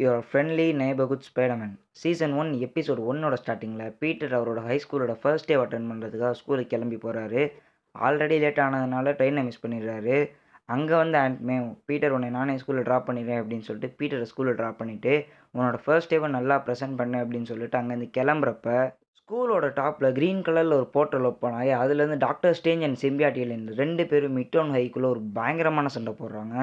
Your friendly neighbourhood Spiderman season 1 episode 1ஓட ஸ்டார்டிங்கில் Peter அவரோட ஹை ஸ்கூலோட ஃபர்ஸ்ட் டே அட்டென்ட் பண்ணுறதுக்காக ஸ்கூலுக்கு கிளம்பி போகிறாரு. ஆல்ரெடி லேட் ஆனதுனால ட்ரெயினை மிஸ் பண்ணிடுறாரு. அங்கே வந்து ஆண்ட்மே பீட்டர் உன்னை நானே ஸ்கூலில் ட்ராப் பண்ணிடுறேன் அப்படின்னு சொல்லிட்டு பீட்டரை ஸ்கூலில் ட்ராப் பண்ணிவிட்டு உன்னோட ஃபர்ஸ்ட் டேவை நல்லா ப்ரெசென்ட் பண்ணு அப்படின்னு சொல்லிட்டு அங்கேருந்து கிளம்புறப்ப ஸ்கூலோட டாப்பில் க்ரீன் கலரில் ஒரு போர்ட்டல் ஓப்பன் ஆகி அதுலேருந்து டாக்டர் ஸ்டேஞ்ச் அண்ட் சிம்பியாட்டியல் ரெண்டு பேரும் மிட் டவுன் ஹைக்குள்ளே ஒரு பயங்கரமான சண்டை போடுறாங்க.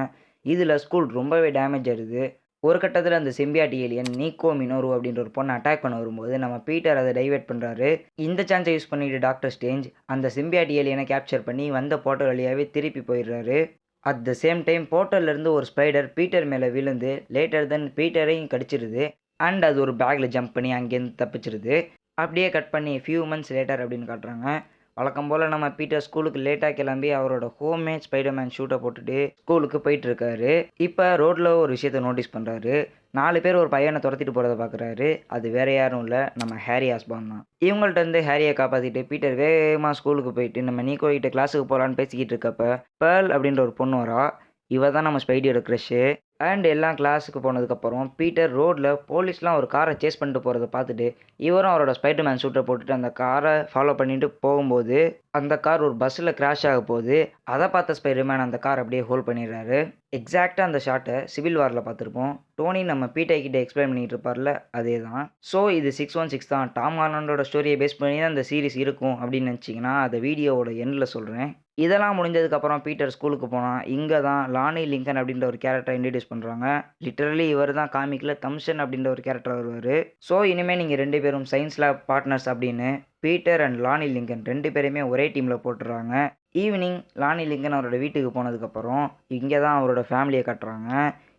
இதில் ஸ்கூல் ரொம்பவே டேமேஜ் ஆயிடுது. ஒரு கட்டத்தில் அந்த சிம்பியாட்டி ஏலியன் நீக்கோ மினோரு அப்படின்ற ஒரு பொண்ணை அட்டாக் பண்ண வரும்போது நம்ம பீட்டர் அதை டைவெர்ட் பண்ணுறாரு. இந்த சான்ஸை யூஸ் பண்ணிட்டு டாக்டர் ஸ்டேஞ்ச் அந்த சிம்பியாட்டி ஏலியனை கேப்சர் பண்ணி வந்த போர்ட்டல் வழியாகவே திருப்பி போயிடுறாரு. அட் த சேம் டைம் போர்ட்டல்லேருந்து ஒரு ஸ்பைடர் பீட்டர் மேலே விழுந்து லேட்டர் தென் பீட்டரையும் கடிச்சிருது. அண்ட் அது ஒரு பேக்கில் ஜம்ப் பண்ணி அங்கேருந்து தப்பிச்சிருது. அப்படியே கட் பண்ணி ஃபியூ மந்த்ஸ் லேட்டர் அப்படின்னு காட்டுறாங்க. வழக்கம் போல் நம்ம பீட்டர் ஸ்கூலுக்கு லேட்டாக கிளம்பி அவரோட ஹோம்மேட் ஸ்பைடர்மேன் ஷூட்டை போட்டுட்டு ஸ்கூலுக்கு போயிட்டுருக்காரு. இப்போ ரோட்டில் ஒரு விஷயத்த நோட்டீஸ் பண்ணுறாரு. 4 பேர் ஒரு பையனை துரத்திட்டு போகிறத பார்க்குறாரு. அது வேறு யாரும் இல்லை, நம்ம ஹாரி ஆஸ்பான் தான். இவங்கள்ட்ட இருந்து ஹாரியை காப்பாற்றிட்டு பீட்டர் வேகமாக ஸ்கூலுக்கு போயிட்டு நம்ம நீக்கோ கிட்ட கிளாஸுக்கு போகலான்னு பேசிக்கிட்டு இருக்கப்ப பேர்ல் அப்படின்ற ஒரு பொண்ணு வரா. இவ தான் நம்ம ஸ்பைடியோட க்ரஷ்ஷு. அண்ட் எல்லாம் கிளாஸுக்கு போனதுக்கப்புறம் பீட்டர் ரோட்டில் போலீஸ்லாம் ஒரு காரை சேஸ் பண்ணிட்டு போகிறத பார்த்துட்டு இவரும் அவரோட ஸ்பைடர்மேன் சூட்டை போட்டுட்டு அந்த காரை ஃபாலோ பண்ணிட்டு போகும்போது அந்த கார் ஒரு பஸ்ஸில் கிராஷ் ஆக போகுது. அதை பார்த்த ஸ்பைடர்மேன் அந்த கார் அப்படியே ஹோல்ட் பண்ணிடுறாரு. எக்ஸாக்டாக அந்த ஷாட்டை சிவில் வாரில் பார்த்துருப்போம். டோனி நம்ம பீட்டர் கிட்ட எக்ஸ்பிளைன் பண்ணிட்டு இருப்பார்ல, அதே தான். ஸோ இது 616 தான். டாம் ஹாலண்டோட ஸ்டோரியை பேஸ் பண்ணி தான் இந்த சீரிஸ் இருக்கும் அப்படின்னு நினச்சிங்கன்னா அதை வீடியோவோட எண்டில் சொல்கிறேன். இதெல்லாம் முடிஞ்சதுக்கப்புறம் பீட்டர் ஸ்கூலுக்கு போனால் இங்கே தான் லானி லிங்கன் அப்படின்ற ஒரு கேரக்டரை இன்ட்ரடியூஸ் பண்ணுறாங்க. லிட்டரலி இவர் தான் காமிக்கில் தம்சன் அப்படின்ற ஒரு கேரக்டர் வருவார். ஸோ இனிமேல் நீங்கள் 2 பேரும் சயின்ஸ் லேப் பார்ட்னர்ஸ் அப்படின்னு பீட்டர் அண்ட் லானி லிங்கன் 2 பேருமே ஒரே டீமில் போட்டுடுறாங்க. ஈவினிங் லானி லிங்கன் அவரோட வீட்டுக்கு போனதுக்கப்புறம் இங்கே தான் அவரோட ஃபேமிலியை கட்டுறாங்க.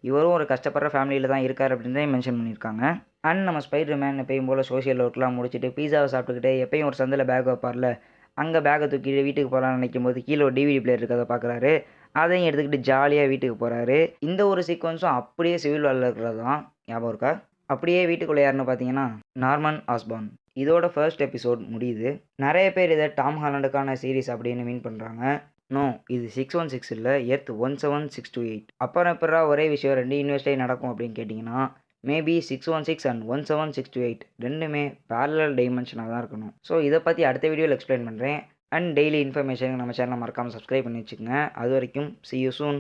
இவரும் ஒரு கஷ்டப்படுற ஃபேமிலியில் தான் இருக்கார் அப்படின்னு தான் மென்ஷன் பண்ணியிருக்காங்க. அண்ட் நம்ம ஸ்பைடர்மேன் எப்பயும் போல் சோஷியல் ஒர்க்லாம் முடிச்சுட்டு பீஸாவை சாப்பிட்டுக்கிட்டு எப்பயும் ஒரு சந்தில் பேக் வைப்பார்ல, அங்கே பேக்கை தூக்கிட்டு வீட்டுக்கு போகலான்னு நினைக்கும் போது கீழே ஒரு டிவிடி பிளேயர் இருக்கிறத பார்க்குறாரு. அதையும் எடுத்துக்கிட்டு ஜாலியாக வீட்டுக்கு போகிறாரு. இந்த ஒரு சீக்வன்ஸும் அப்படியே சிவில் வாரில் இருக்கிறது தான், ஞாபகம் இருக்கா? அப்படியே வீட்டுக்குள்ளே யாருன்னு பார்த்தீங்கன்னா நார்மன் ஆஸ்பான். இதோட ஃபர்ஸ்ட் எபிசோட் முடியுது. நிறைய பேர் இதை டாம் ஹாலண்டுக்கான சீரிஸ் அப்படின்னு மீன் பண்ணுறாங்க. நோ, இது 616 இல்லை, எர்த் 17628. அப்புறம் எப்படா ஒரே விஷயம் 2 யூனிவர்ஸ்டே நடக்கும் அப்படின்னு கேட்டிங்கன்னா மேபி 616 அண்ட் 17628 ரெண்டுமே பேரலல் டைமென்ஷனாக தான் இருக்கணும். ஸோ இதை பற்றி அடுத்த வீடியோவில் எக்ஸ்பிளைன் பண்ணுறேன். அண்ட் டெய்லி இன்ஃபர்மேஷனுக்கு நம்ம சேனலை மறக்காமல் சப்ஸ்கிரைப் பண்ணி வச்சுக்கோங்க. அது வரைக்கும் see you soon.